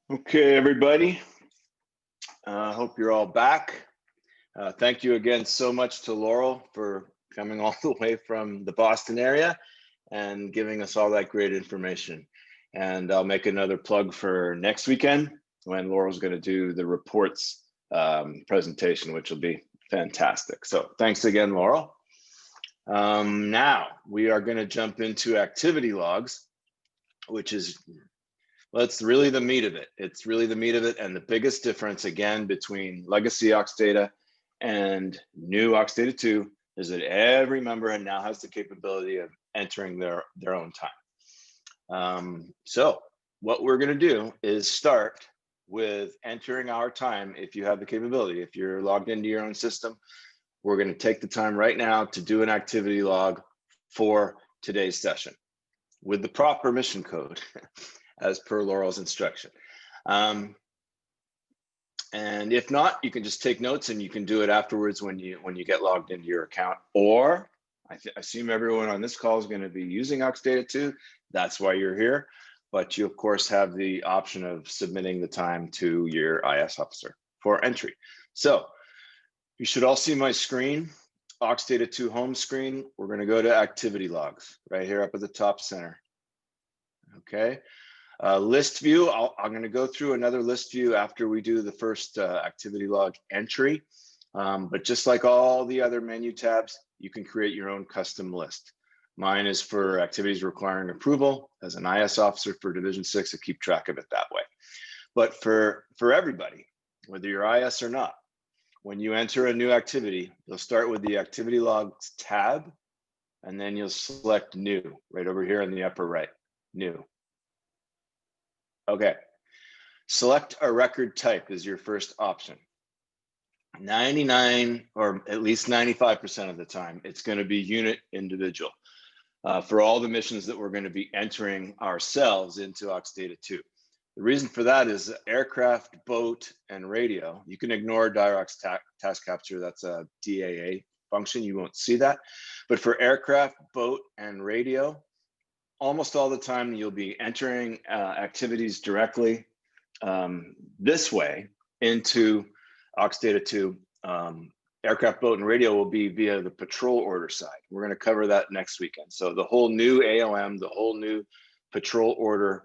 Okay, everybody. Hope you're all back. Thank you again so much to Laurel for coming all the way from the Boston area and giving us all that great information. And I'll make another plug for next weekend when Laurel's going to do the reports presentation, which will be fantastic. So thanks again, Laurel. Now we are going to jump into activity logs, which is that's really the meat of it. It's really the meat of it. And the biggest difference, again, between legacy AUXDATA and new AUXDATA 2 is that every member now has the capability of entering their own time. So what we're going to do is start with entering our time if you have the capability. If you're logged into your own system, we're going to take the time right now to do an activity log for today's session with the proper mission code. As per Laurel's instruction. And if not, you can just take notes and you can do it afterwards when you get logged into your account. Or I assume everyone on this call is going to be using AUXDATA 2. That's why you're here. But you, of course, have the option of submitting the time to your IS officer for entry. So you should all see my screen, AUXDATA 2 home screen. We're going to go to activity logs right here up at the top center. Okay. List view, I'm going to go through another list view after we do the first activity log entry. But just like all the other menu tabs, you can create your own custom list. Mine is for activities requiring approval as an IS officer for Division 6 to keep track of it that way. But for everybody, whether you're IS or not, when you enter a new activity, you'll start with the activity logs tab, and then you'll select new right over here in the upper right, new. Okay, select a record type is your first option. 99 or at least 95% of the time, it's going to be unit individual for all the missions that we're going to be entering ourselves into AUXDATA 2. The reason for that is aircraft, boat, and radio. You can ignore Dirox task capture. That's a DAA function. You won't see that. But for aircraft, boat, and radio, almost all the time you'll be entering activities directly this way into AUXDATA 2. Aircraft, boat, and radio will be via the patrol order side. We're going to cover that next weekend. So the whole new AOM, the whole new patrol order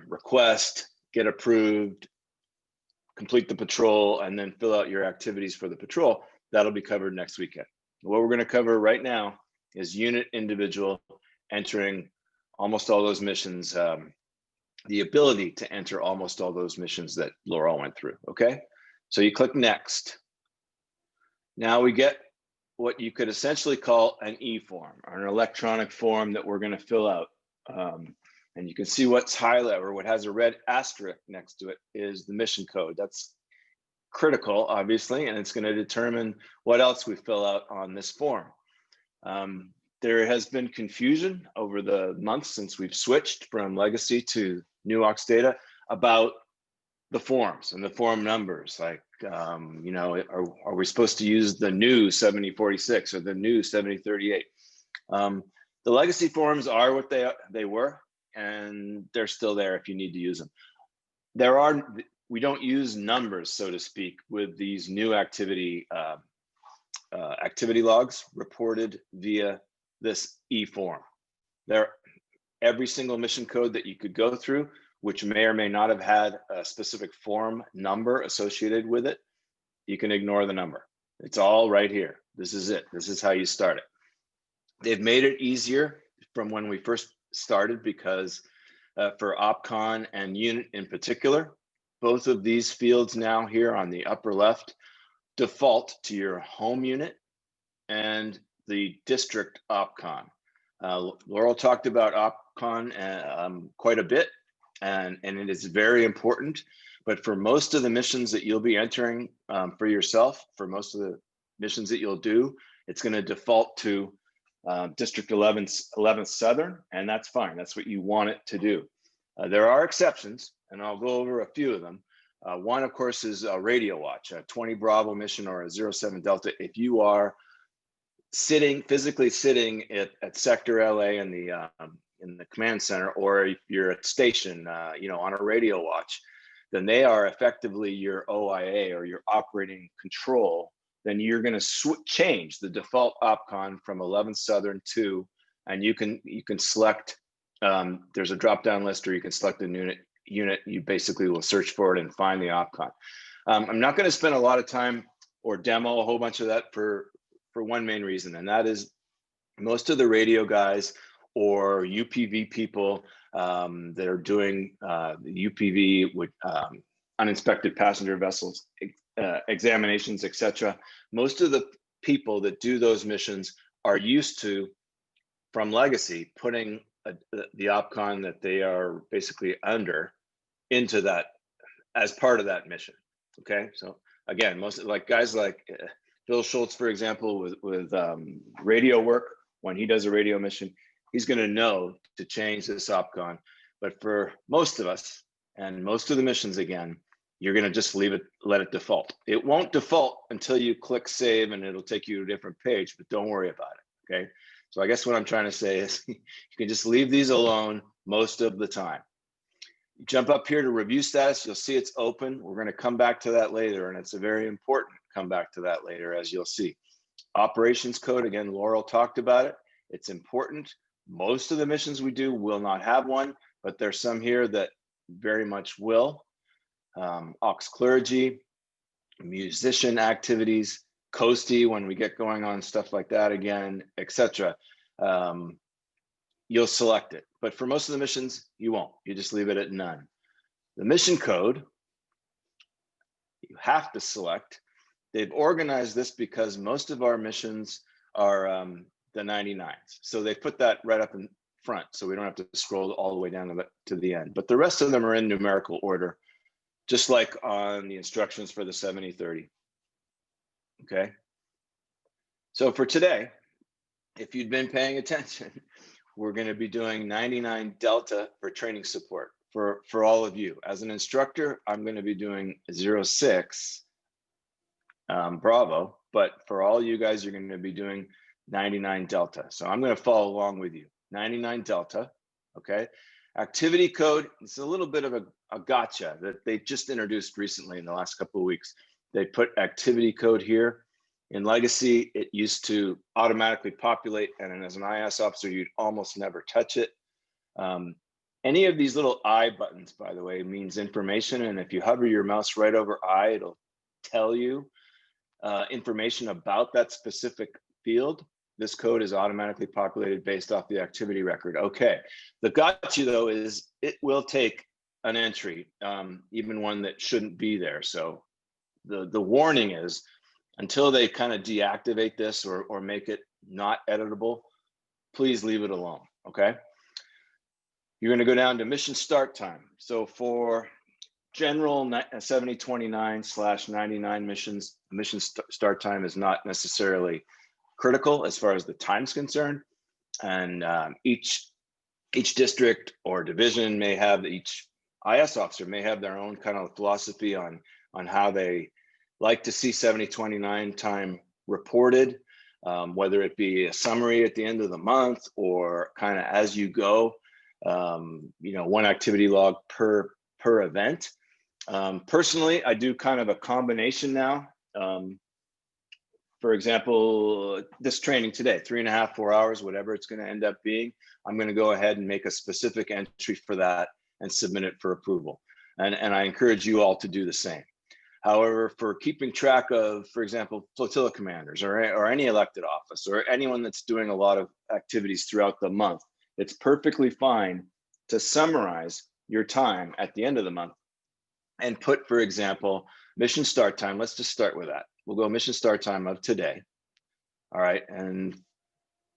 request, get approved, complete the patrol, and then fill out your activities for the patrol. That'll be covered next weekend. What we're going to cover right now is unit individual entering almost all those missions, the ability to enter almost all those missions that Laurel went through, okay? So you click next. Now we get what you could essentially call an e-form or an electronic form that we're gonna fill out. And you can see what's highlighted or what has a red asterisk next to it is the mission code. That's critical, obviously, and it's gonna determine what else we fill out on this form. There has been confusion over the months since we've switched from legacy to new AUXDATA about the forms and the form numbers. Like, you know, are we supposed to use the new 7046 or the new 7038? The legacy forms are what they were, and they're still there if you need to use them. We don't use numbers, so to speak, with these new activity logs reported via this e-form. Every single mission code that you could go through, which may or may not have had a specific form number associated with it, you can ignore the number. It's all right here. This is it. This is how you start it. They've made it easier from when we first started because for Opcon and unit in particular, both of these fields now here on the upper left default to your home unit and the district Opcon. Laurel talked about Opcon quite a bit, and it is very important. But for most of the missions that you'll be entering for yourself, for most of the missions that you'll do, it's going to default to District 11th Southern, and that's fine. That's what you want it to do. There are exceptions, and I'll go over a few of them. One, of course, is a radio watch, a 20 Bravo mission or a 07 Delta. If you are physically sitting at Sector LA in the command center, or if you're at station, you know, on a radio watch, then they are effectively your OIA or your operating control. Then you're going to change the default opcon from 11 Southern to, and you can select, there's a drop-down list, or you can select a unit. You basically will search for it and find the opcon. I'm not going to spend a lot of time or demo a whole bunch of that for one main reason, and that is most of the radio guys or UPV people that are doing UPV with uninspected passenger vessels examinations, etc. Most of the people that do those missions are used to, from legacy, putting the opcon that they are basically under into that as part of that mission. Okay, so again, most like guys like Bill Schultz, for example, with radio work, when he does a radio mission, he's going to know to change this opcon. But for most of us and most of the missions, again, you're going to just leave it, let it default. It won't default until you click save, and it'll take you to a different page, but don't worry about it. Okay, so I guess what I'm trying to say is you can just leave these alone most of the time. You jump up here to review status, you'll see it's open. We're going to come back to that later, and it's a very important come back to that later, as you'll see. Operations code, again, Laurel talked about it. It's important. Most of the missions we do will not have one, but there's some here that very much will. Aux clergy, musician activities, coastie when we get going on stuff like that again, etc. You'll select it, but for most of the missions, you won't. You just leave it at none. The mission code, you have to select. They've organized this because most of our missions are the 99s. So they put that right up in front, so we don't have to scroll all the way down to the end. But the rest of them are in numerical order, just like on the instructions for the 7030. Okay. So for today, if you'd been paying attention, we're going to be doing 99 Delta for training support for all of you. As an instructor, I'm going to be doing 06 Bravo, but for all you guys, you're going to be doing 99 Delta. So I'm going to follow along with you. 99 Delta, okay? Activity code, it's a little bit of a gotcha that they just introduced recently in the last couple of weeks. They put activity code here. In Legacy, it used to automatically populate, and as an IS officer, you'd almost never touch it. Any of these little I buttons, by the way, means information, and if you hover your mouse right over I, it'll tell you information about that specific field. This code is automatically populated based off the activity record. Okay, the gotcha though is it will take an entry, even one that shouldn't be there. So the warning is, until they kind of deactivate this or make it not editable, please leave it alone, okay? You're gonna go down to mission start time. So for general 7029/99 missions, mission start time is not necessarily critical as far as the time's concerned. And each district or division may have, each IS officer may have their own kind of philosophy on how they like to see 7029 time reported, whether it be a summary at the end of the month or kind of as you go, one activity log per event. Personally, I do kind of a combination now. For example, this training today, 3.5, 4 hours, whatever it's going to end up being, I'm going to go ahead and make a specific entry for that and submit it for approval. And I encourage you all to do the same. However, for keeping track of, for example, flotilla commanders or any elected office or anyone that's doing a lot of activities throughout the month, it's perfectly fine to summarize your time at the end of the month and put, for example, mission start time. Let's just start with that. We'll go mission start time of today. All right. And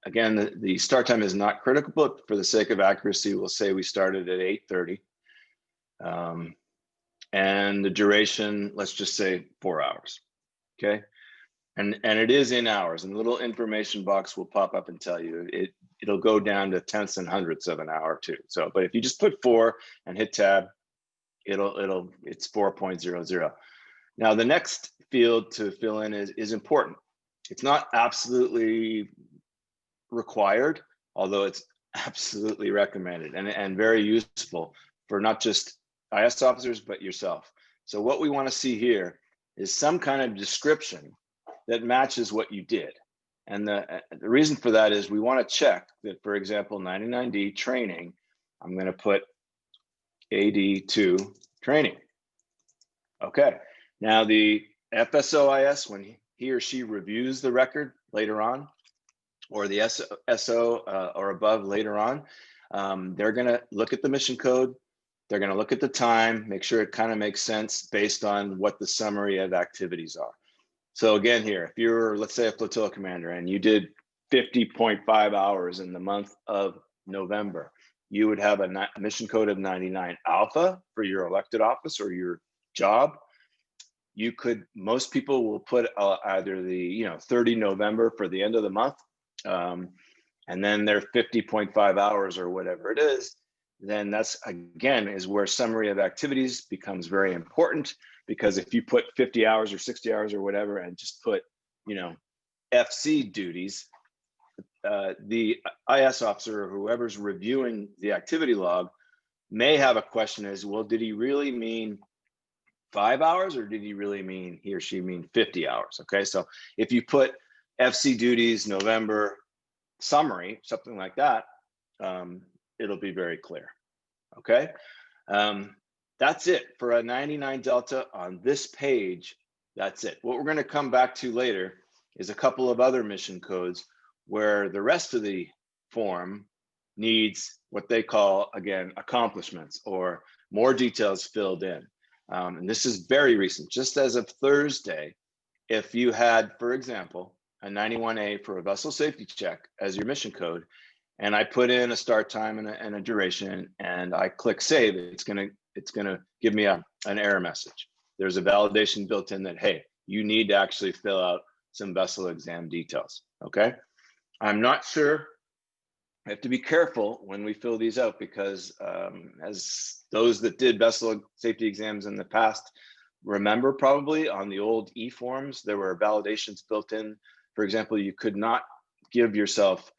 again, the start time is not critical, but for the sake of accuracy, we'll say we started at 8:30. And the duration, let's just say 4 hours. Okay. And it is in hours, and the little information box will pop up and tell you it'll go down to tenths and hundredths of an hour too. So, but if you just put 4 and hit tab, it's 4.00. Now the next field to fill in is important. It's not absolutely required, although it's absolutely recommended and very useful for not just IS officers, but yourself. So what we want to see here is some kind of description that matches what you did. And the reason for that is we want to check that, for example, 99D training, I'm going to put AD2 training. Okay, now the FSOIS, when he or she reviews the record later on, or the SO or above later on, they're going to look at the mission code. They're going to look at the time, make sure it kind of makes sense based on what the summary of activities are. So again, here, if you're, let's say, a flotilla commander and you did 50.5 hours in the month of November, you would have a mission code of 99 alpha for your elected office or your job. You could, most people will put either the 30 November for the end of the month, and then their 50.5 hours or whatever it is. Then that's, again, is where summary of activities becomes very important, because if you put 50 hours or 60 hours or whatever and just put, FC duties, the IS officer or whoever's reviewing the activity log may have a question as, well, did he really mean 5 hours or did he really mean, he or she mean 50 hours? Okay, so if you put FC duties, November, summary, something like that, it'll be very clear. Okay, that's it for a 99 Delta on this page. That's it. What we're going to come back to later is a couple of other mission codes where the rest of the form needs what they call, again, accomplishments or more details filled in. And this is very recent, just as of Thursday. If you had, for example, a 91A for a vessel safety check as your mission code, and I put in a start time and a duration, and I click save, it's gonna give me an error message. There's a validation built in that, hey, you need to actually fill out some vessel exam details. Okay, I'm not sure. I have to be careful when we fill these out, because as those that did vessel safety exams in the past remember, probably on the old e-forms, there were validations built in. For example, you could not give yourself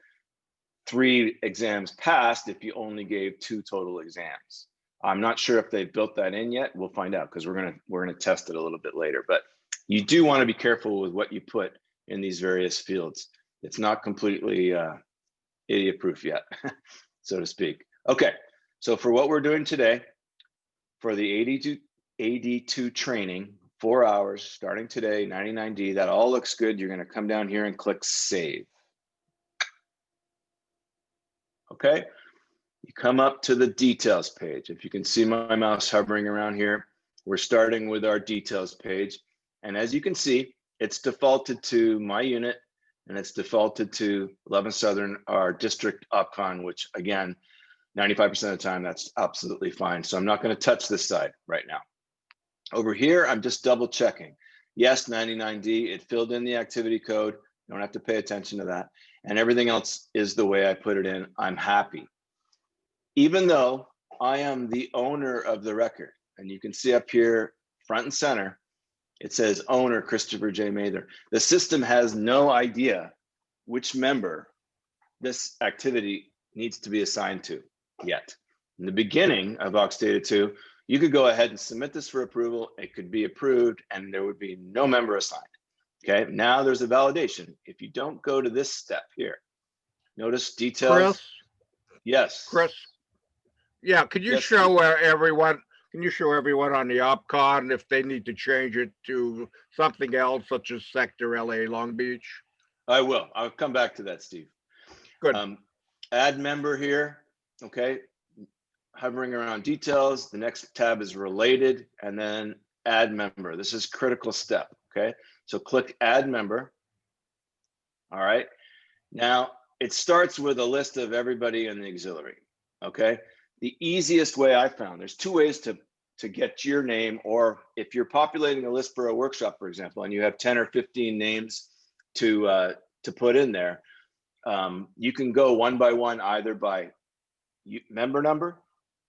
3 exams passed if you only gave 2 total exams. I'm not sure if they've built that in yet. We'll find out, because we're gonna test it a little bit later. But you do want to be careful with what you put in these various fields. It's not completely idiot proof yet, so to speak. Okay, so for what we're doing today, for the AD2 training, 4 hours starting today, 99D, that all looks good. You're going to come down here and click save. Okay, you come up to the details page. If you can see my mouse hovering around here, we're starting with our details page. And as you can see, it's defaulted to my unit, and it's defaulted to 11th Southern, our district Opcon, which again, 95% of the time, that's absolutely fine. So I'm not going to touch this side right now. Over here, I'm just double checking. Yes, 99D, it filled in the activity code. You don't have to pay attention to that. And everything else is the way I put it in. I'm happy. Even though I am the owner of the record, and you can see up here, front and center, it says owner Christopher J. Mather. The system has no idea which member this activity needs to be assigned to yet. In the beginning of AUXDATA 2, you could go ahead and submit this for approval. It could be approved and there would be no member assigned. Okay, now there's a validation. If you don't go to this step here, notice details. Chris? Yes. Chris? Yeah, could you show everyone, on the Opcon if they need to change it to something else, such as Sector LA Long Beach? I will. I'll come back to that, Steve. Good. Add member here. Okay. Hovering around details. The next tab is related, and then add member. This is critical step. Okay. So click add member. All right. Now it starts with a list of everybody in the auxiliary. Okay. The easiest way I found, there's 2 ways to get your name, or if you're populating a list for a workshop, for example, and you have 10 or 15 names to put in there, you can go one by one, either by member number,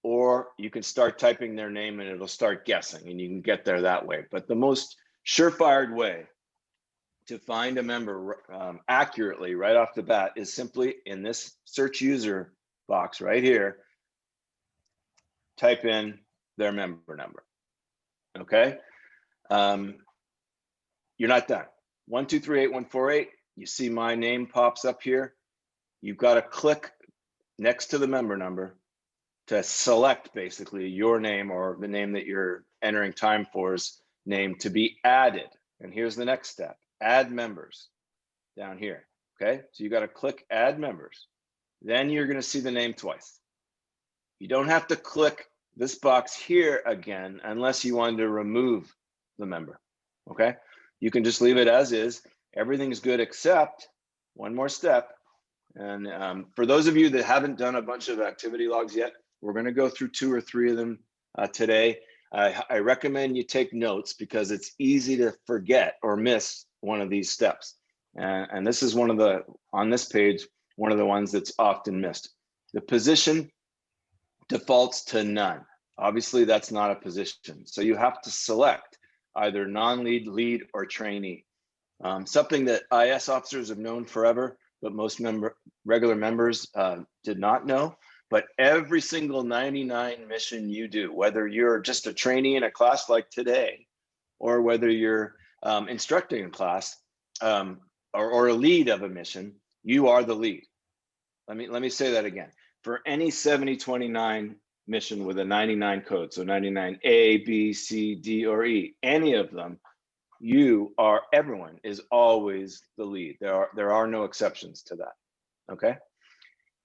or you can start typing their name and it'll start guessing, and you can get there that way. But the most surefire way to find a member accurately right off the bat is simply in this search user box right here, type in their member number. Okay. You're not done. 1238148. You see my name pops up here. You've got to click next to the member number to select basically your name or the name that you're entering time for's name to be added. And here's the next step: add members down here. Okay, so you got to click add members. Then you're going to see the name twice. You don't have to click this box here again unless you want to remove the member. Okay, you can just leave it as is. Everything's good except one more step. And for those of you that haven't done a bunch of activity logs yet, we're going to go through 2 or 3 of them today. I recommend you take notes because it's easy to forget or miss one of these steps. And this is one of the, on this page, one of the ones that's often missed. The position defaults to none. Obviously, that's not a position. So you have to select either non-lead, lead, or trainee. Something that IS officers have known forever, but most regular members did not know. But every single 99 mission you do, whether you're just a trainee in a class like today, or whether you're instructing a class or a lead of a mission, you are the lead. Let me say that again. For any 7029 mission with a 99 code, so 99 A, B, C, D, or E, any of them, everyone is always the lead. There are no exceptions to that. Okay.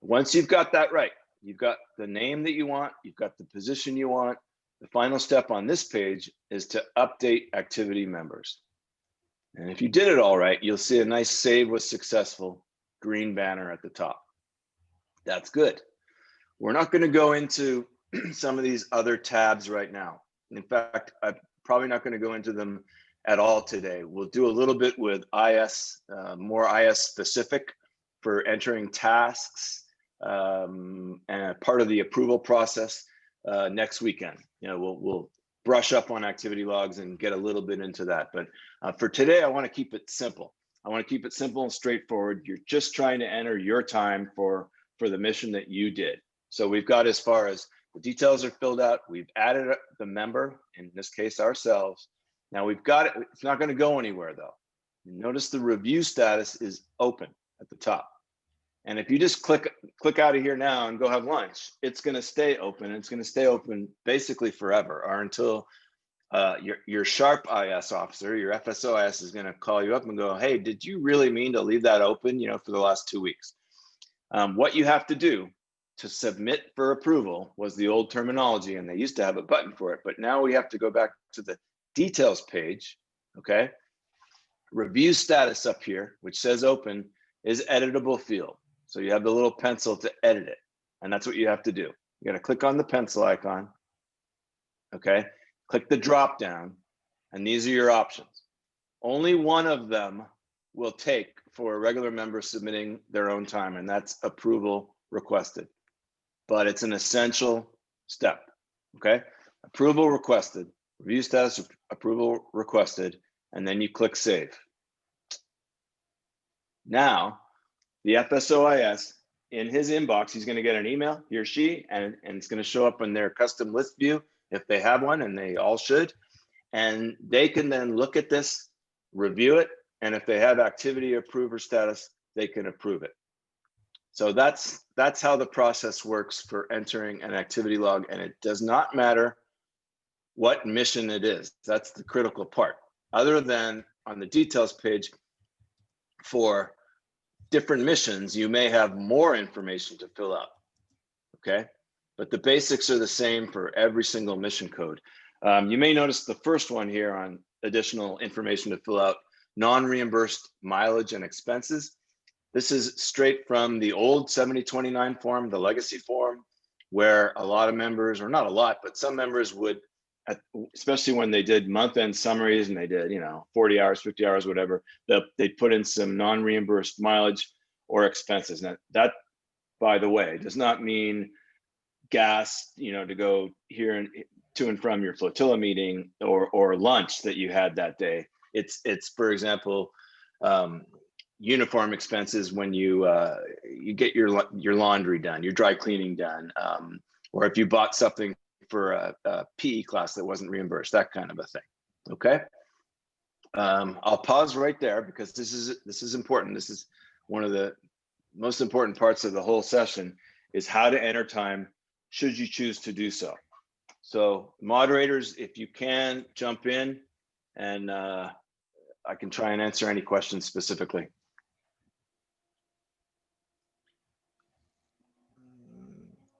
Once you've got that right, you've got the name that you want, you've got the position you want. The final step on this page is to update activity members. And if you did it all right, you'll see a nice save was successful green banner at the top. That's good. We're not going to go into some of these other tabs right now. In fact, I'm probably not going to go into them at all today. We'll do a little bit with IS, more IS specific for entering tasks and part of the approval process next weekend. You know, we'll brush up on activity logs and get a little bit into that. But for today, I want to keep it simple. I want to keep it simple and straightforward. You're just trying to enter your time for the mission that you did. So we've got, as far as the details are filled out, we've added the member, in this case ourselves. Now we've got it. It's not going to go anywhere though. Notice the review status is open at the top. And if you just click out of here now and go have lunch, it's going to stay open. It's going to stay open basically forever, or until your sharp IS officer, your FSOIS, is going to call you up and go, hey, did you really mean to leave that open, you know, for the last 2 weeks? What you have to do to submit for approval was the old terminology, and they used to have a button for it, but now we have to go back to the details page. Okay. Review status up here, which says open, is editable field. So you have the little pencil to edit it. And that's what you have to do. You got to click on the pencil icon. Okay. Click the drop down, and these are your options. Only one of them will take for a regular member submitting their own time, and that's approval requested. But it's an essential step. Okay. Approval requested, review status, approval requested, and then you click save. Now, the FSOIS, in his inbox, he's going to get an email, he or she, and it's going to show up in their custom list view if they have one, and they all should. And they can then look at this, review it, and if they have activity approver status, they can approve it. So that's how the process works for entering an activity log, and it does not matter what mission it is. That's the critical part. Other than on the details page, for different missions, you may have more information to fill out, okay? But the basics are the same for every single mission code. You may notice the first one here on additional information to fill out, non-reimbursed mileage and expenses. This is straight from the old 7029 form, the legacy form, where a lot of members, or not a lot, but some members would, especially when they did month-end summaries and they did, you know, 40 hours, 50 hours, whatever, they'd put in some non-reimbursed mileage or expenses. Now that, by the way, does not mean gas, you know, to go here and to and from your flotilla meeting or lunch that you had that day. It's for example, uniform expenses when you get your laundry done, your dry cleaning done, or if you bought something for a PE class that wasn't reimbursed, that kind of a thing. Okay. I'll pause right there because this is important. This is one of the most important parts of the whole session, is how to enter time should you choose to do so. So moderators, if you can jump in, and I can try and answer any questions specifically.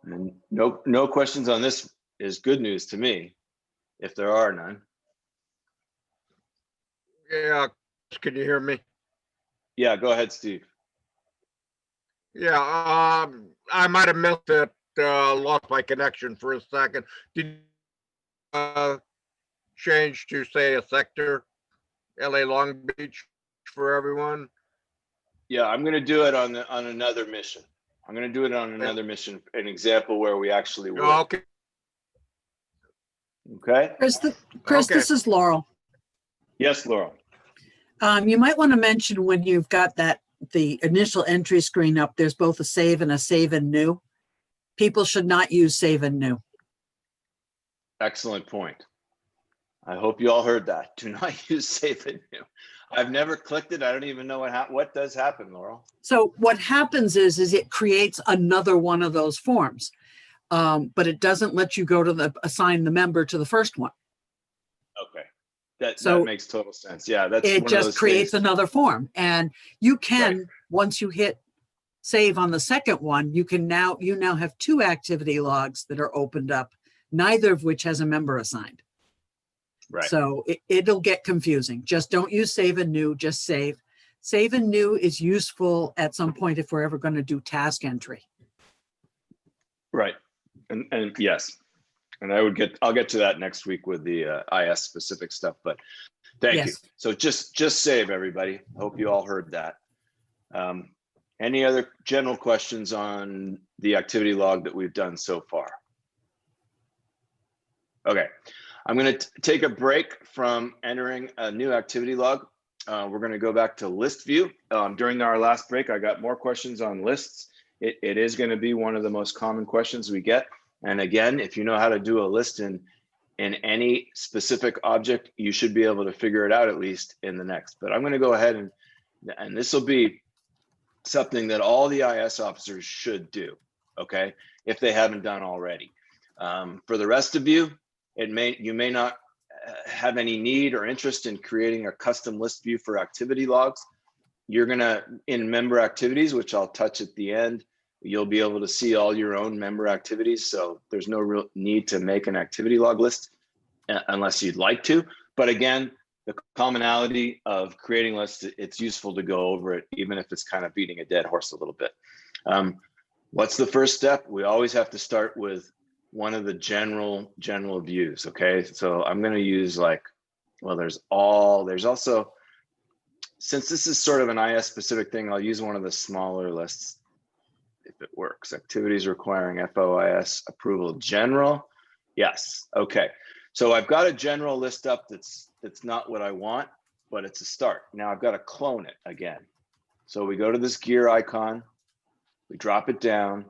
And no questions on this is good news to me, if there are none. Yeah, can you hear me? Yeah, go ahead, Steve. Yeah, I might have missed it, lost my connection for a second. Did you change to, say, a sector, LA Long Beach, for everyone? Yeah, I'm going to do it on another mission. I'm going to do it on another mission, an example where we actually work. Oh, okay. Okay. Chris, Okay. this is Laurel. Yes, Laurel. You might want to mention when you've got the initial entry screen up, there's both a save and a save and new. People should not use save and new. Excellent point. I hope you all heard that. Do not use save and new. I've never clicked it. I don't even know what does happen, Laurel. So what happens is it creates another one of those forms, but it doesn't let you go to assign the member to the first one. Okay. That makes total sense. Yeah, that's it one just of those creates things. another form, and you can, Right. once you hit save on the second one, you now have two activity logs that are opened up, neither of which has a member assigned. Right. So it'll get confusing. Just don't use save and new, just save. Save and new is useful at some point if we're ever going to do task entry. Right. And yes. And I'll get to that next week with the IS specific stuff, but thank you. So just save, everybody. Hope you all heard that. Any other general questions on the activity log that we've done so far? Okay, I'm going to take a break from entering a new activity log. We're going to go back to list view. During our last break, I got more questions on lists. It is going to be one of the most common questions we get. And again, if you know how to do a list in any specific object, you should be able to figure it out at least in the next. But I'm going to go ahead and this will be something that all the IS officers should do, okay, if they haven't done already. For the rest of you, you may not have any need or interest in creating a custom list view for activity logs. You're gonna, in member activities, which I'll touch at the end, you'll be able to see all your own member activities. So there's no real need to make an activity log list unless you'd like to. But again, the commonality of creating lists, it's useful to go over it, even if it's kind of beating a dead horse a little bit. What's the first step? We always have to start with one of the general views, okay? So I'm gonna use there's also, since this is sort of an IS specific thing, I'll use one of the smaller lists if it works. Activities requiring FOIS approval general. Yes, okay. So I've got a general list up that's not what I want, but it's a start. Now I've got to clone it again. So we go to this gear icon, we drop it down,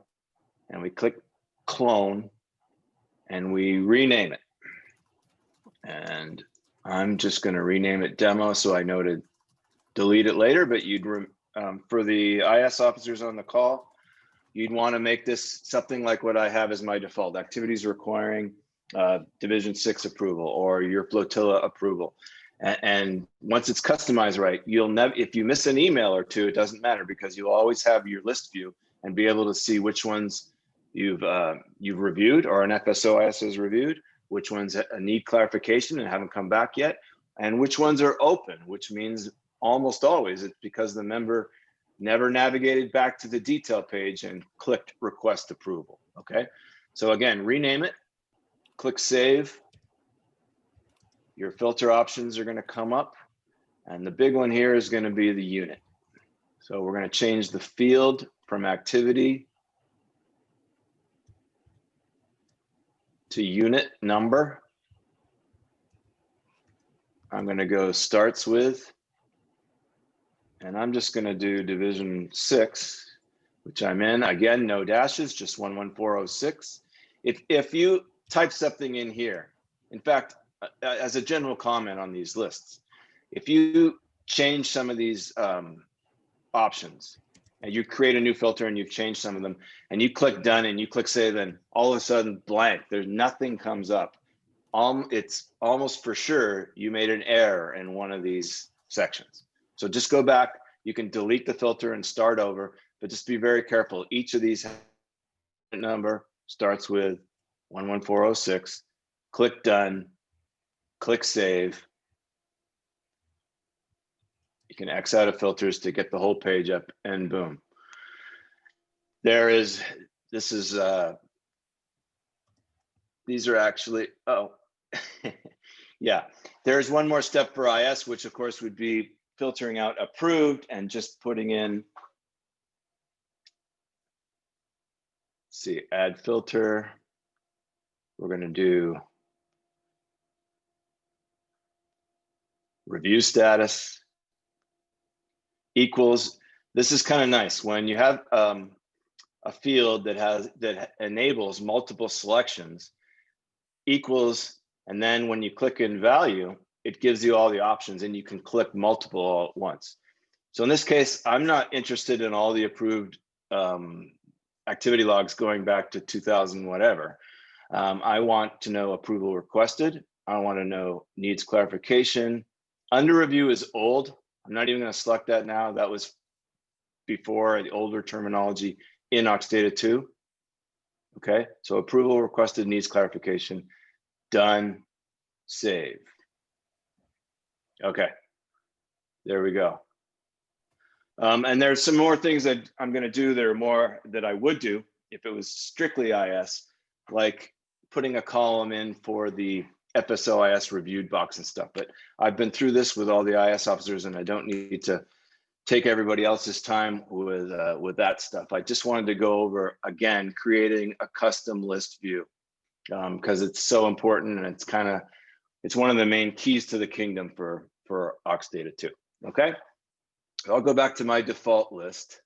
and we click clone, and we rename it. And I'm just going to rename it demo so I know to delete it later, but for the IS officers on the call, you'd want to make this something like what I have as my default: activities requiring Division 6 approval or your flotilla approval. And once it's customized right, you'll never, if you miss an email or two, it doesn't matter, because you'll always have your list view and be able to see which ones you've reviewed or an FSOIS has reviewed, which ones need clarification and haven't come back yet, and which ones are open, which means almost always it's because the member never navigated back to the detail page and clicked request approval, okay? So again, rename it, click save. Your filter options are gonna come up, and the big one here is gonna be the unit. So we're gonna change the field from activity to unit number. I'm gonna go starts with, and I'm just gonna do Division 6, which I'm in. Again, no dashes, just 11406. If you type something in here. In fact, as a general comment on these lists, if you change some of these options and you create a new filter and you've changed some of them and you click done and you click save, and all of a sudden blank, there's nothing comes up. It's almost for sure you made an error in one of these sections. So just go back. You can delete the filter and start over, but just be very careful. Each of these number starts with 11406. Click done, click save. You can X out of filters to get the whole page up, and boom. These are actually, oh, yeah. There's one more step for IS, which of course would be filtering out approved and just putting in, see, add filter. We're going to do review status equals. This is kind of nice when you have a field that enables multiple selections, equals, and then when you click in value, it gives you all the options and you can click multiple all at once. So in this case, I'm not interested in all the approved activity logs going back to 2000 whatever. I want to know approval requested. I want to know needs clarification. Under review is old. I'm not even going to select that now. That was before the older terminology in AUXDATA 2. Okay, so approval requested needs clarification. Done, save. Okay, there we go. And there's some more things that I'm going to do. There are more that I would do if it was strictly IS, like putting a column in for the FSOIS reviewed box and stuff. But I've been through this with all the IS officers, and I don't need to take everybody else's time with that stuff. I just wanted to go over, again, creating a custom list view because it's so important, and it's one of the main keys to the kingdom for AUXDATA 2. Okay, I'll go back to my default list,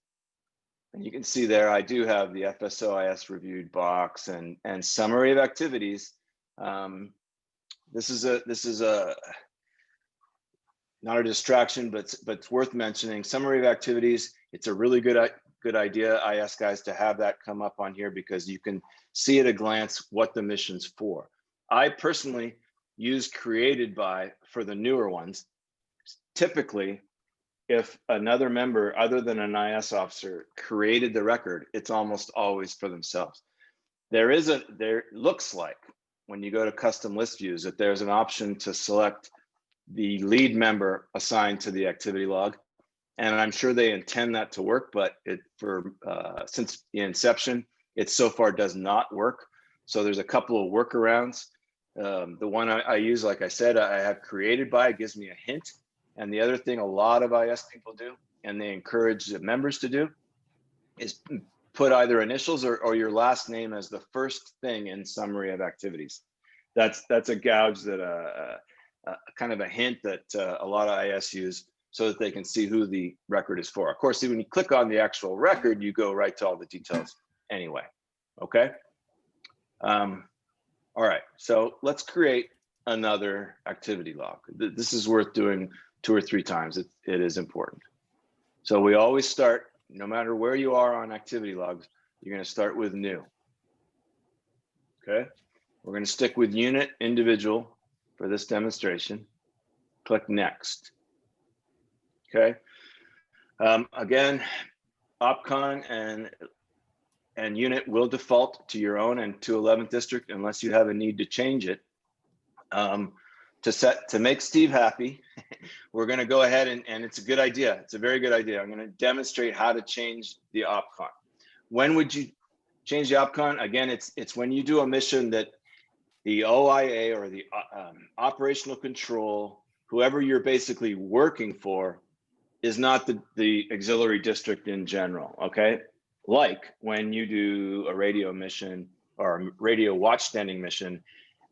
and you can see there I do have the FSOIS reviewed box and summary of activities. This is not a distraction, but it's worth mentioning. Summary of activities. It's a really good idea, IS guys, to have that come up on here because you can see at a glance what the mission's for. I personally use created by for the newer ones. Typically, if another member other than an IS officer created the record, it's almost always for themselves. There looks like when you go to custom list views that there's an option to select the lead member assigned to the activity log. And I'm sure they intend that to work, but since the inception, it so far does not work. So there's a couple of workarounds. The one I use, like I said, I have created by, it gives me a hint. And the other thing a lot of IS people do, and they encourage the members to do, is put either initials or your last name as the first thing in summary of activities. That's a gouge that kind of a hint that a lot of IS use so that they can see who the record is for. Of course, when you click on the actual record, you go right to all the details anyway. Okay. All right. So let's create another activity log. This is worth doing 2 or 3 times. It is important. So we always start, no matter where you are on activity logs, you're going to start with new. Okay. We're going to stick with unit individual for this demonstration. Click next. Okay. Again, Opcon and unit will default to your own and to 11th district unless you have a need to change it. To make Steve happy, we're going to go ahead and it's a good idea. It's a very good idea. I'm going to demonstrate how to change the Opcon. When would you change the Opcon? Again, it's when you do a mission that the OIA or the operational control, whoever you're basically working for, is not the auxiliary district in general, okay? Like when you do a radio mission or a radio watchstanding mission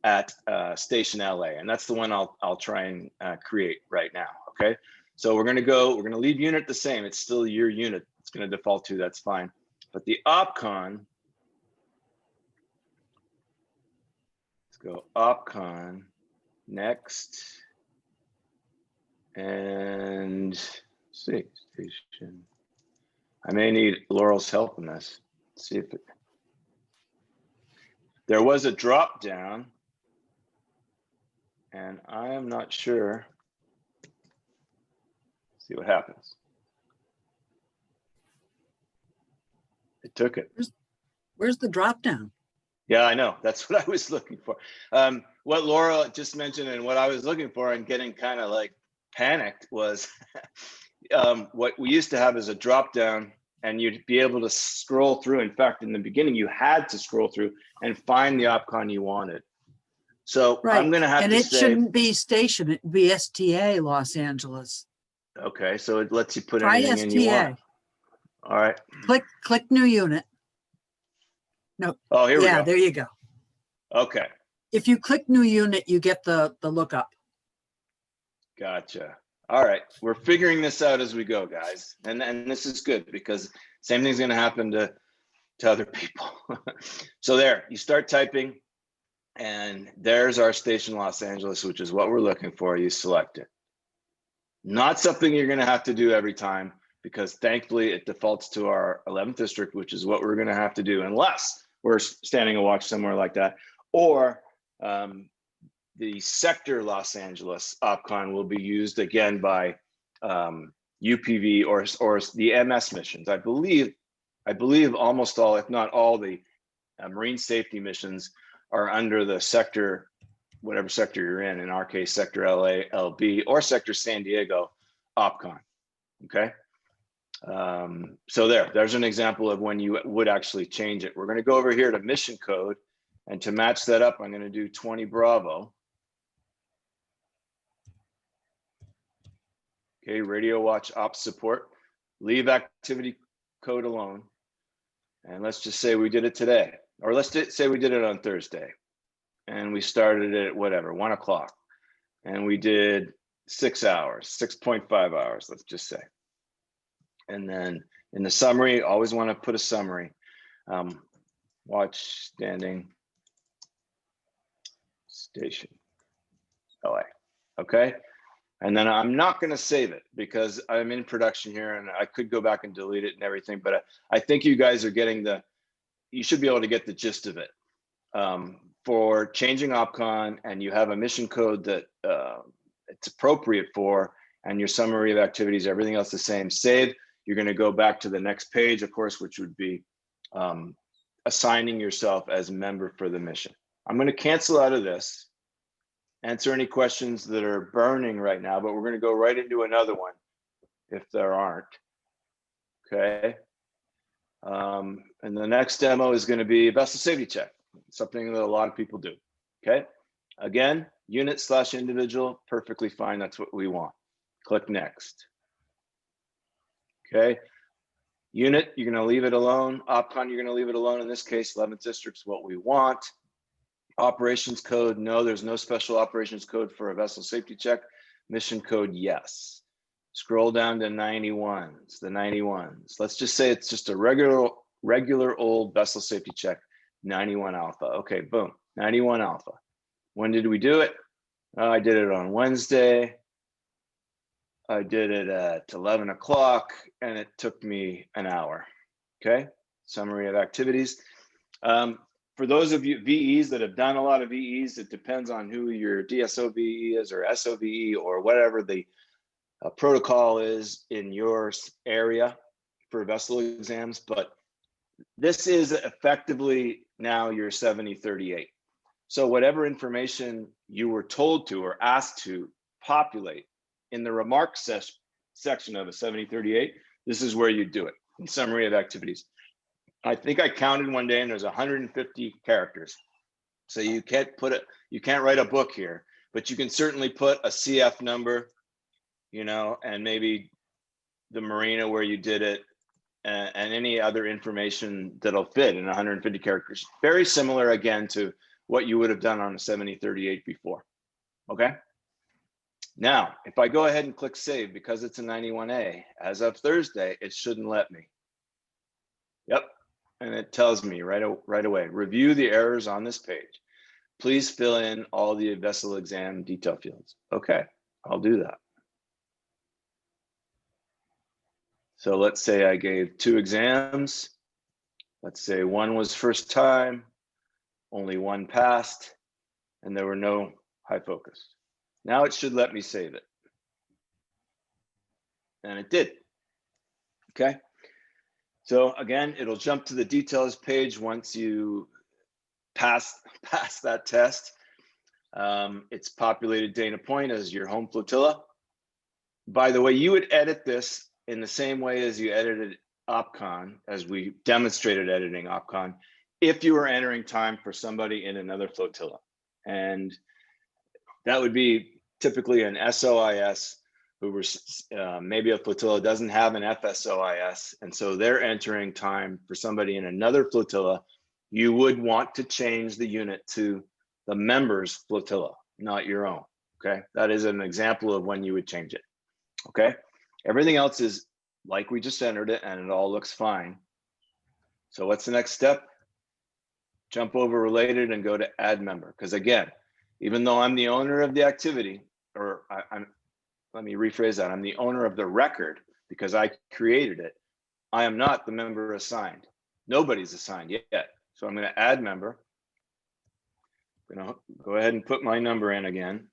at Station LA, and that's the one I'll try and create right now, okay? So we're gonna leave unit the same. It's still your unit. It's gonna default to, that's fine. But the Opcon, go Opcon, next. And let's see, station. I may need Laurel's help in this. Let's see if it, there was a drop down and I am not sure. Let's see what happens. It took it. Where's the drop down? Yeah, I know. That's what I was looking for. What Laura just mentioned and what I was looking for and getting kind of like panicked was what we used to have is a drop down and you'd be able to scroll through. In fact, in the beginning, you had to scroll through and find the opcon you wanted. So Right. I'm going to have and to it say, shouldn't be station, it'd be STA Los Angeles. okay, so it lets you put Try anything in you STA. want. All right. Click new unit. No. Oh, here we Yeah, go. there you go. Okay. If you click new unit, you get the lookup. Gotcha. All right. We're figuring this out as we go, guys. And this is good because same thing's going to happen to other people. So there, you start typing and there's our station Los Angeles, which is what we're looking for. You select it. Not something you're going to have to do every time because thankfully it defaults to our 11th district, which is what we're going to have to do unless we're standing a watch somewhere like that. Or the sector Los Angeles opcon will be used again by UPV or the MS missions. I believe almost all, if not all, the marine safety missions are under the sector, whatever sector you're in. In our case, sector LA, LB, or sector San Diego opcon. Okay. So there's an example of when you would actually change it. We're going to go over here to mission code, and to match that up, I'm going to do 20 Bravo. Okay, radio watch ops support, leave activity code alone. And let's just say we did it today, or let's say we did it on Thursday and we started at whatever, 1 o'clock, and we did 6 hours, 6.5 hours, let's just say. And then in the summary, always want to put a summary. Watch standing station LA, okay? And then I'm not going to save it because I'm in production here and I could go back and delete it and everything, but I think you guys are getting you should be able to get the gist of it. For changing opcon and you have a mission code that it's appropriate for, and your summary of activities, everything else the same, save. You're going to go back to the next page, of course, which would be assigning yourself as a member for the mission. I'm going to cancel out of this, answer any questions that are burning right now, but we're going to go right into another one if there aren't. Okay. And the next demo is going to be vessel safety check, something that a lot of people do. Okay. Again, unit/individual, perfectly fine. That's what we want. Click next. Okay. Unit, you're going to leave it alone. Opcon, you're going to leave it alone. In this case, 11th district's what we want. Operations code, no, there's no special operations code for a vessel safety check. Mission code, yes. Scroll down to 91s, the 91s. Let's just say it's just a regular old vessel safety check, 91 alpha. Okay, boom, 91 alpha. When did we do it? I did it on Wednesday. I did it at 11 o'clock and it took me an hour. Okay, summary of activities. For those of you VEs that have done a lot of VEs, it depends on who your DSO VE is or SOVE or whatever the protocol is in your area for vessel exams, but this is effectively now your 7038. So whatever information you were told to or asked to populate in the remarks section of a 7038, this is where you do it in summary of activities. I think I counted one day and there's 150 characters. So you can't write a book here, but you can certainly put a CF number, you know, and maybe the marina where you did it and any other information that'll fit in 150 characters. Very similar again to what you would have done on a 7038 before. Okay. Now, if I go ahead and click save, because it's a 91A, as of Thursday, it shouldn't let me. Yep. And it tells me right away, review the errors on this page. Please fill in all the vessel exam detail fields. Okay, I'll do that. So let's say I gave 2 exams. Let's say one was first time, only one passed, and there were no high focus. Now it should let me save it. And it did. Okay. So again, it'll jump to the details page once you pass that test. It's populated Dana Point as your home flotilla. By the way, you would edit this in the same way as you edited Opcon, as we demonstrated editing Opcon, if you were entering time for somebody in another flotilla. And that would be typically an SOIS, who were maybe a flotilla doesn't have an FSOIS, and so they're entering time for somebody in another flotilla. You would want to change the unit to the member's flotilla, not your own. Okay, that is an example of when you would change it. Okay, everything else is like we just entered it, and it all looks fine. So what's the next step? Jump over related and go to add member, because again, even though I'm the owner of the activity, or let me rephrase that, I'm the owner of the record because I created it, I am not the member assigned. Nobody's assigned yet. So I'm going to add member. I'm going to go ahead and put my number in again.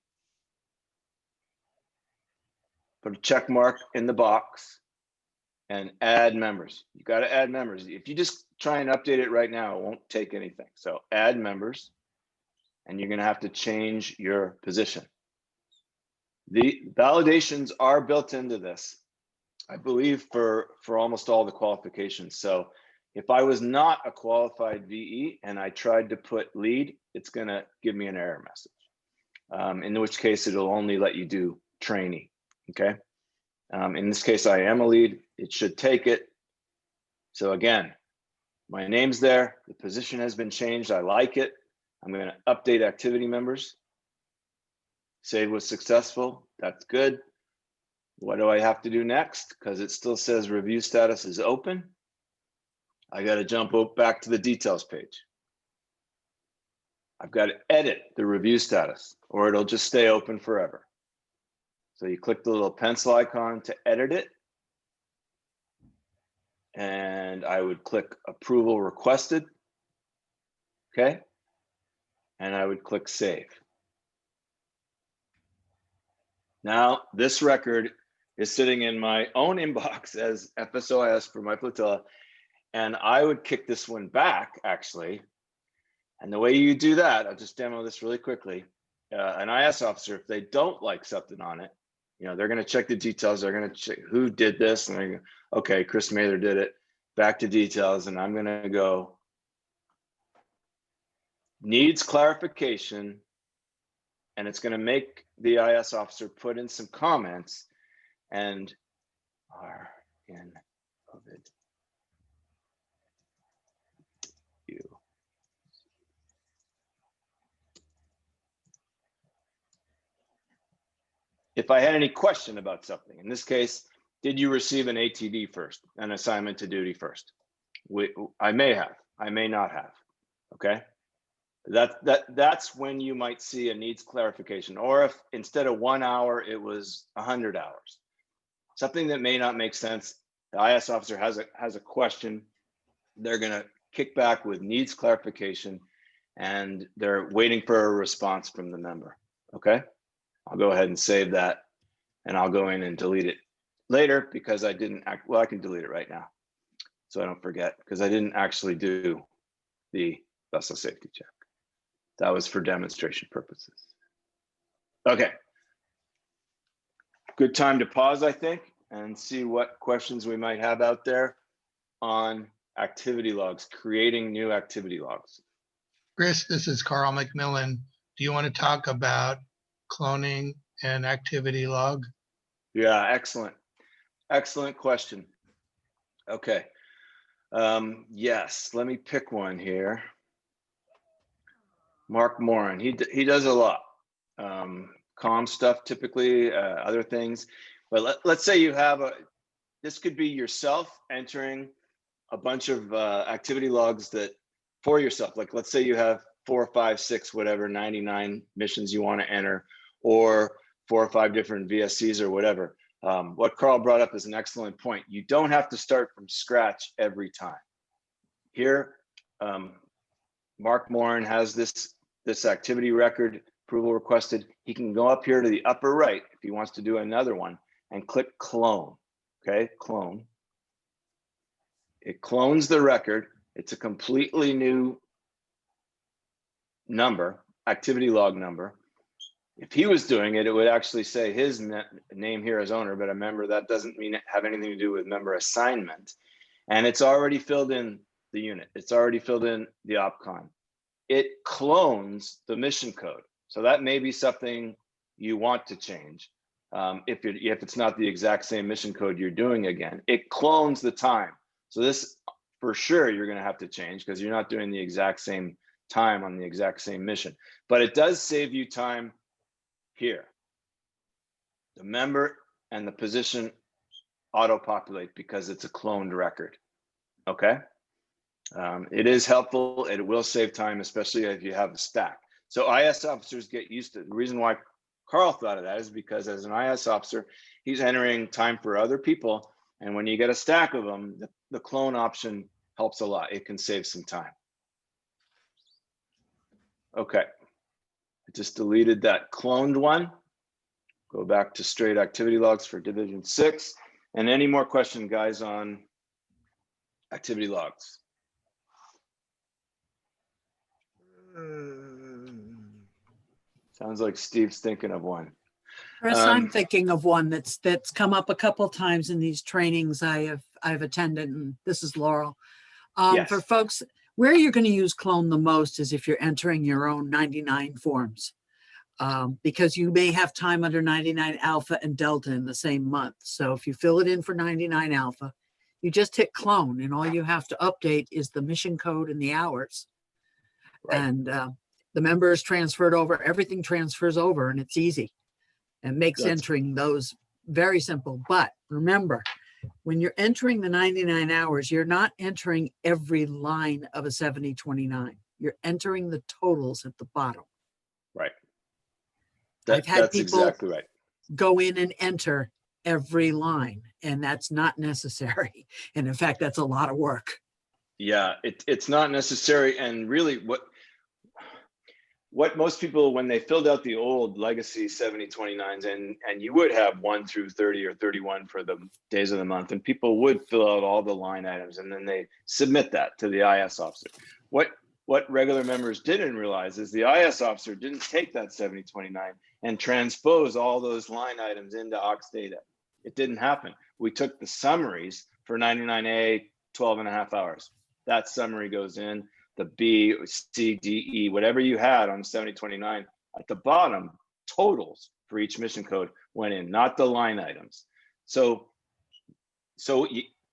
Put a check mark in the box and add members. You got to add members. If you just try and update it right now, it won't take anything. So add members, and you're going to have to change your position. The validations are built into this, I believe, for almost all the qualifications. So if I was not a qualified VE and I tried to put lead, it's going to give me an error message, in which case it'll only let you do trainee. Okay. In this case, I am a lead. It should take it. So again, my name's there. The position has been changed. I like it. I'm going to update activity members. Save was successful. That's good. What do I have to do next? Because it still says review status is open. I got to jump back to the details page. I've got to edit the review status, or it'll just stay open forever. So you click the little pencil icon to edit it. And I would click approval requested. Okay. And I would click save. Now, this record is sitting in my own inbox as FSOIS for my flotilla, and I would kick this one back, actually. And the way you do that, I'll just demo this really quickly. An IS officer, if they don't like something on it, you know, they're going to check the details. They're going to check who did this, and they're going to, okay, Chris Mather did it. Back to details, and I'm going to go needs clarification. And it's going to make the IS officer put in some comments and are in COVID. If I had any question about something, in this case, did you receive an ATD first, an assignment to duty first? I may have, I may not have, okay? That's when you might see a needs clarification, or if instead of 1 hour, it was 100 hours. Something that may not make sense. The IS officer has a question. They're going to kick back with needs clarification, and they're waiting for a response from the member. Okay, I'll go ahead and save that, and I'll go in and delete it later because I didn't act. Well, I can delete it right now, so I don't forget, because I didn't actually do the vessel safety check. That was for demonstration purposes. Okay. Good time to pause, I think, and see what questions we might have out there on activity logs, creating new activity logs. Chris, this is Carl McMillan. Do you want to talk about cloning an activity log? Yeah, excellent. Excellent question. Okay. Yes, let me pick one here. Mark Moran, he does a lot. Comm stuff typically, other things. But let's say you have this could be yourself entering a bunch of activity logs that for yourself. Like let's say you have 4, 5, 6, whatever 99 missions you want to enter, or 4 or 5 different VSCs or whatever. What Carl brought up is an excellent point. You don't have to start from scratch every time. Here, Mark Morin has this activity record approval requested. He can go up here to the upper right if he wants to do another one and click clone. Okay, clone. It clones the record. It's a completely new number, activity log number. If he was doing it, it would actually say his name here as owner, but remember that doesn't mean have anything to do with member assignment. And it's already filled in the unit. It's already filled in the opcon. It clones the mission code. So that may be something you want to change. If it's not the exact same mission code you're doing again, it clones the time. So this for sure you're going to have to change because you're not doing the exact same time on the exact same mission, but it does save you time here. The member and the position auto-populate because it's a cloned record. Okay. It is helpful. It will save time, especially if you have a stack. So IS officers get used to it. The reason why Carl thought of that is because as an IS officer, he's entering time for other people. And when you get a stack of them, the clone option helps a lot. It can save some time. Okay. I just deleted that cloned one. Go back to straight activity logs for Division 6. And any more questions, guys, on activity logs? Sounds like Steve's thinking of one. Chris, I'm thinking of one that's come up a couple times in these trainings I've attended, and this is Laurel. Yes. For folks, where you're going to use clone the most is if you're entering your own 99 forms, because you may have time under 99 alpha and delta in the same month. So if you fill it in for 99 alpha, you just hit clone, and all you have to update is the mission code and the hours. Right. And the member is transferred over, everything transfers over, and it's easy and makes entering those very simple. But remember, when you're entering the 99 hours, you're not entering every line of a 7029. You're entering the totals at the bottom. Right. I've had that's people exactly right. Go in and enter every line, and that's not necessary. And in fact, that's a lot of work. Yeah, it's not necessary. And really what most people, when they filled out the old legacy 7029s, and you would have 1 through 30 or 31 for the days of the month, and people would fill out all the line items and then they submit that to the IS officer. What regular members didn't realize is the IS officer didn't take that 7029 and transpose all those line items into AUXDATA. It didn't happen. We took the summaries for 99A, 12.5 hours. That summary goes in. The B, C, D, E, whatever you had on 7029 at the bottom, totals for each mission code went in, not the line items. So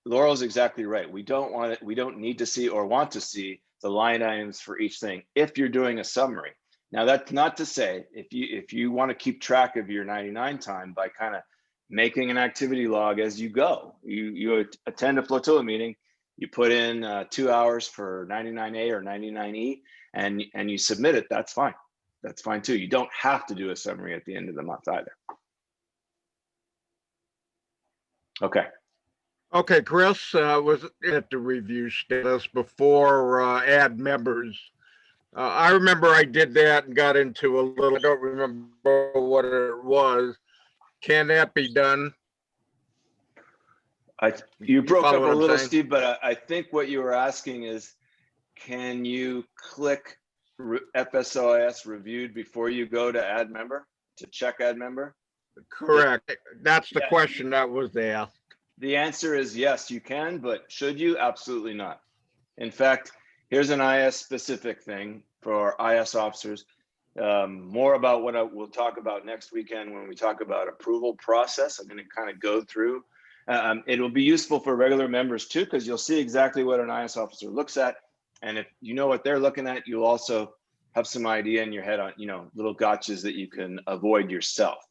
Laurel's exactly right. We don't need to see or want to see the line items for each thing if you're doing a summary. Now that's not to say if you want to keep track of your 99 time by kind of making an activity log as you go. You attend a flotilla meeting. You put in 2 hours for 99A or 99E and you submit it, that's fine. That's fine too. You don't have to do a summary at the end of the month either. Okay. Okay, Chris, was at the review status before add members. I remember I did that and got into a little, I don't remember what it was. Can that be done? You broke up a little, Steve, but I think what you were asking is, can you click FSOIS reviewed before you go to add member, to check add member? Correct. That's the question that was asked. The answer is yes, you can, but should you? Absolutely not. In fact, here's an IS specific thing for IS officers. More about what we'll talk about next weekend when we talk about approval process. I'm going to kind of go through. It will be useful for regular members too, because you'll see exactly what an IS officer looks at. And if you know what they're looking at, you'll also have some idea in your head on, little gotchas that you can avoid yourself.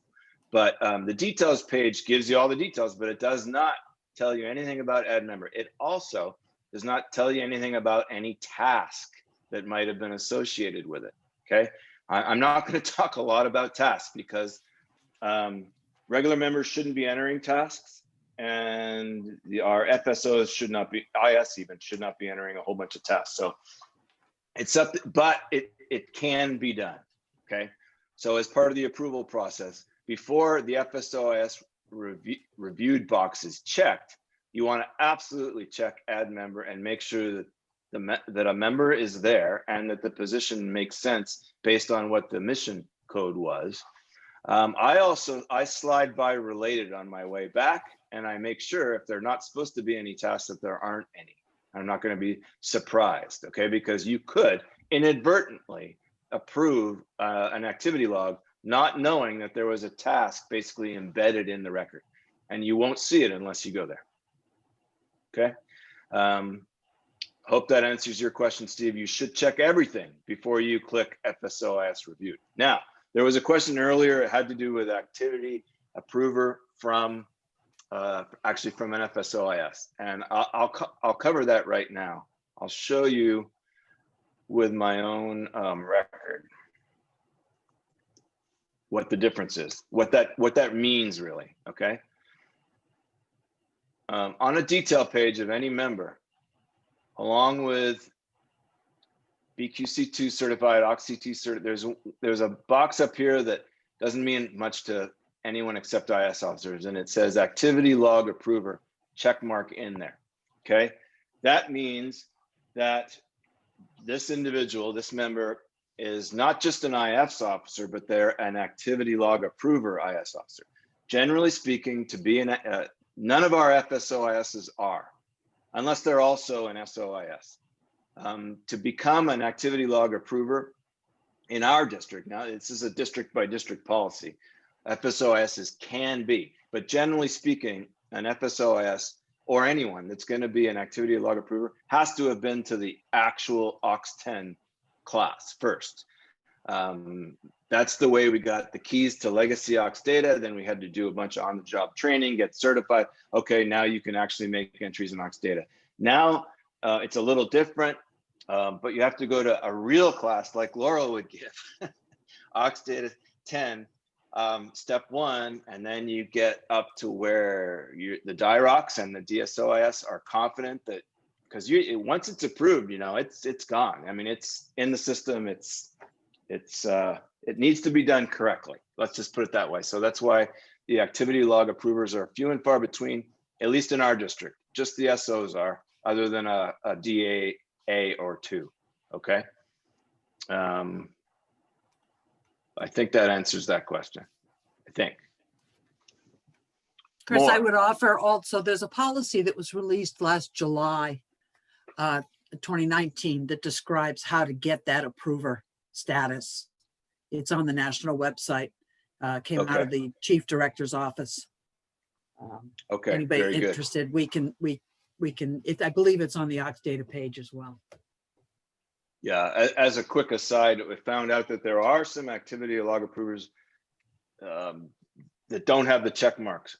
But the details page gives you all the details, but it does not tell you anything about add member. It also does not tell you anything about any task that might have been associated with it. Okay, I'm not going to talk a lot about tasks because regular members shouldn't be entering tasks, and our FSOs should not be, IS even should not be entering a whole bunch of tasks. So it's up, but it can be done. Okay, so as part of the approval process, before the FSOIS reviewed box is checked, you want to absolutely check add member and make sure that that a member is there and that the position makes sense based on what the mission code was. I slide by related on my way back, and I make sure if they're not supposed to be any tasks that there aren't any. I'm not going to be surprised, okay? Because you could inadvertently approve an activity log not knowing that there was a task basically embedded in the record, and you won't see it unless you go there. Okay. Hope that answers your question, Steve. You should check everything before you click FSOIS reviewed. Now, there was a question earlier. It had to do with activity approver from actually from an FSOIS, and I'll cover that right now. I'll show you with my own record what the difference is, what that means really. Okay. On a detail page of any member, along with BQC2 certified, OXCT certified, there's a box up here that doesn't mean much to anyone except IS officers, and it says activity log approver, check mark in there. Okay, that means that this individual, this member, is not just an IS officer, but they're an activity log approver IS officer. Generally speaking, to be an none of our FSOISs are, unless they're also an SOIS. To become an activity log approver in our district, now this is a district by district policy, FSOISs can be, but generally speaking, an FSOIS or anyone that's going to be an activity log approver has to have been to the actual AUX10 class first. That's the way we got the keys to legacy AUXDATA. Then we had to do a bunch of on-the-job training, get certified. Okay, now you can actually make entries in AUXDATA. Now it's a little different, but you have to go to a real class like Laura would give, AUXDATA 10, step 1, and then you get up to where the DIROCs and the DSOIS are confident that, because once it's approved, you know, it's gone. I mean, it's in the system. It needs to be done correctly. Let's just put it that way. So that's why the activity log approvers are few and far between, at least in our district. Just the SOs are, other than a DAA or 2. Okay. I think that answers that question. I think. Chris, I More. would offer also, there's a policy that was released last July 2019 that describes how to get that approver status. It's on the national website, came out Okay. of the chief director's office. Okay. Anybody Very good. interested, we can, I believe it's on the AUXDATA page as well. Yeah, as a quick aside, we found out that there are some activity log approvers that don't have the check marks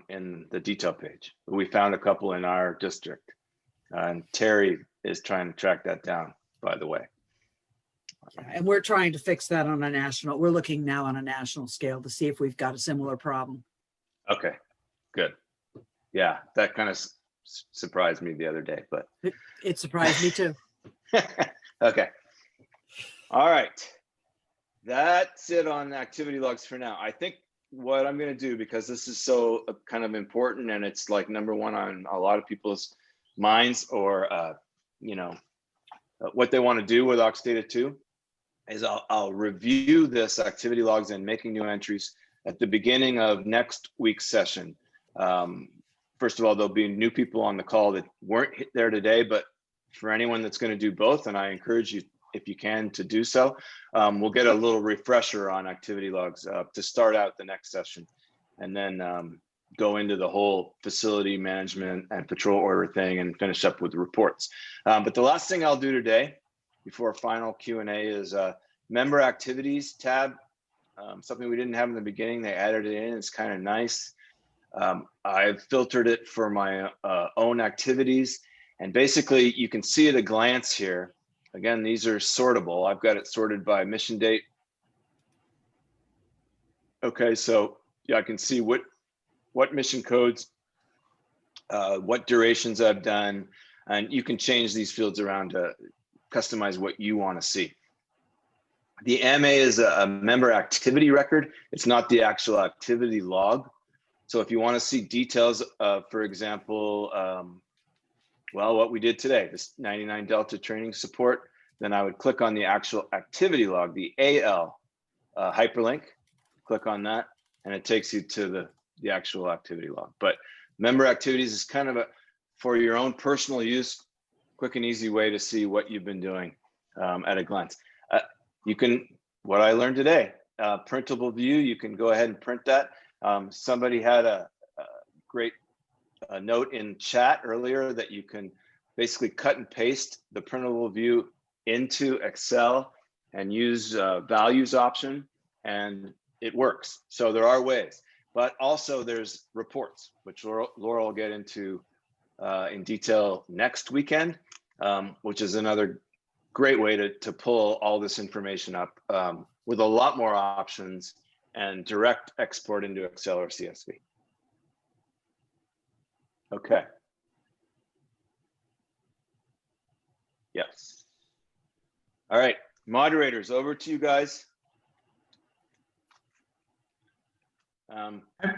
in the detail page. We found a couple in our district, and Terry is trying to track that down, by the way. And we're trying to fix that on a national, we're looking now on a national scale to see if we've got a similar problem. Okay, good. Yeah, that kind of surprised me the other day, but. It surprised me too. Okay. All right. That's it on activity logs for now. I think what I'm going to do, because this is so kind of important and it's like number one on a lot of people's minds, or, you know, what they want to do with AUXDATA 2, is I'll review this activity logs and making new entries at the beginning of next week's session. First of all, there'll be new people on the call that weren't there today, but for anyone that's going to do both, and I encourage you, if you can, to do so, we'll get a little refresher on activity logs to start out the next session, and then go into the whole facility management and patrol order thing and finish up with the reports. But the last thing I'll do today before final Q&A is member activities tab, something we didn't have in the beginning. They added it in. It's kind of nice. I've filtered it for my own activities. And basically, you can see at a glance here Again, these are sortable. I've got it sorted by mission date. Okay, so yeah, I can see what mission codes, what durations I've done, and you can change these fields around to customize what you want to see. The MA is a member activity record. It's not the actual activity log. So if you want to see details of, for example, well, what we did today, this 99 Delta training support, then I would click on the actual activity log, the AL hyperlink, click on that, and it takes you to the actual activity log. But member activities is kind of for your own personal use, quick and easy way to see what you've been doing at a glance. You can, what I learned today, printable view, you can go ahead and print that. Somebody had a great note in chat earlier that you can basically cut and paste the printable view into Excel and use values option, and it works. So there are ways, but also there's reports, which Laura will get into in detail next weekend, which is another great way to pull all this information up with a lot more options and direct export into Excel or CSV. Okay. Yes. All right, moderators, over to you guys. I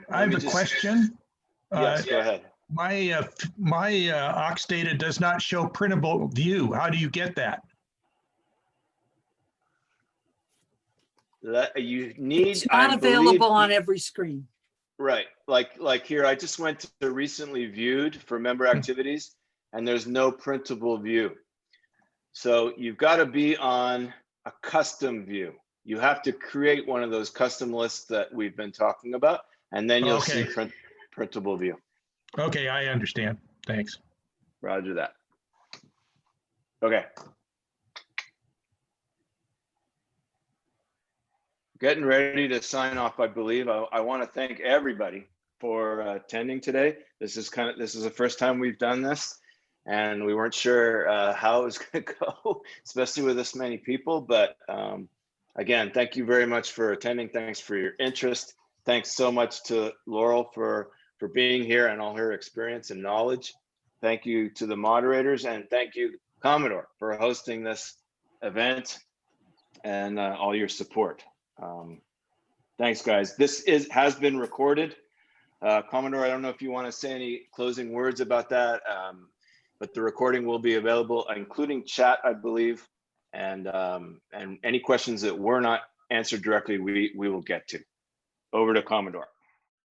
have a question. Yes, go ahead. My AUXDATA does not show printable view. How do you get that? That you need. It's not available on every screen. Right, like here, I just went to recently viewed for member activities, and there's no printable view. So you've got to be on a custom view. You have to create one of those custom lists that we've been talking about, and then you'll see printable view. Okay, I understand. Thanks. Roger that. Okay. Getting ready to sign off, I believe. I want to thank everybody for attending today. This is the first time we've done this, and we weren't sure how it was going to go, especially with this many people. But again, thank you very much for attending. Thanks for your interest. Thanks so much to Laurel for being here and all her experience and knowledge. Thank you to the moderators, and thank you, Commodore, for hosting this event and all your support. Thanks, guys. This has been recorded. Commodore, I don't know if you want to say any closing words about that, but the recording will be available, including chat, I believe, and any questions that were not answered directly, we will get to. Over to Commodore.